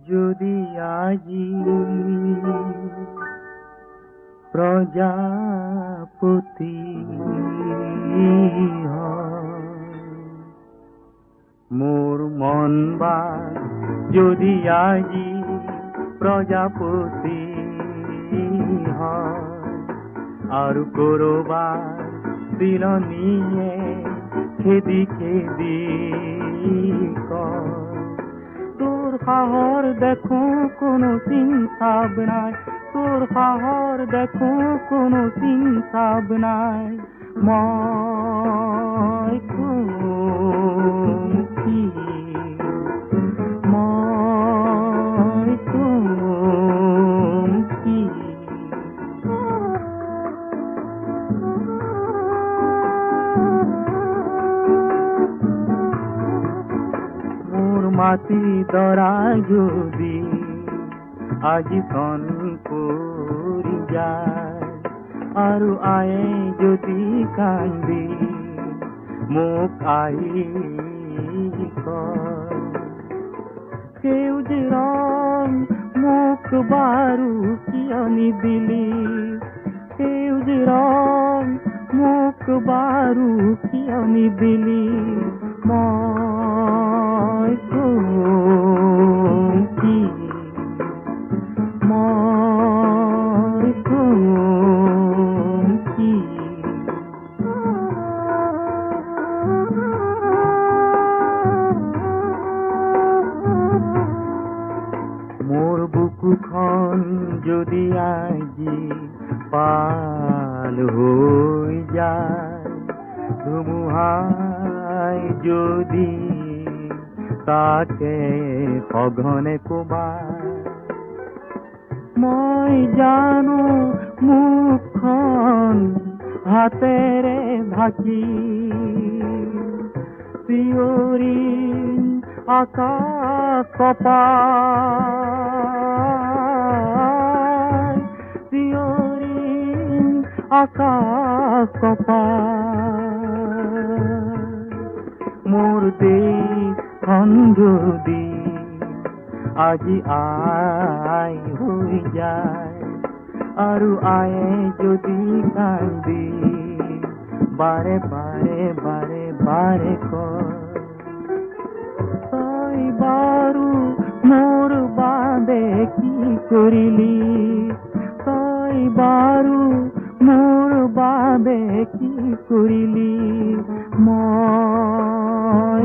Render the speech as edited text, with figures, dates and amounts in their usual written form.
যদি আজি প্রজাপতি মোর মন বা যদি আজি প্রজাপতি আর করবার দিল নিয়ে খেদি খেদি তোর হাহর দেখো কোনো চিন্তাব নাই তোর হাহর দেখো কোনো চিন্তাব নাই মই কি মই কি মোর মাটি দরা যদি আজি সন পরি যায় আর আয়ে যদি কান্দি মোক আই সেউজ রং মোক বারু কিয় নিদিলি সেউজ রং মোক বারু কিয় নিদিলি মই কি মই কি মোর বুকুখন যদি আজি পাল হই যায় ধুমুহাই যদি তাকে সঘনে কোবায় মই জানো মুখখন হাতেৰে ঢাকি চিঞৰি আকাশ কপাই চিঞৰি আকাশ কপাই মোর দেশখন যদি আজি আই হই যায় আর আয়ে যদি কান্দি বারে বারে বারে বারে কই বারু মোর বাদে কি করিলি কই বারু মোর বাদে কি করিলি মই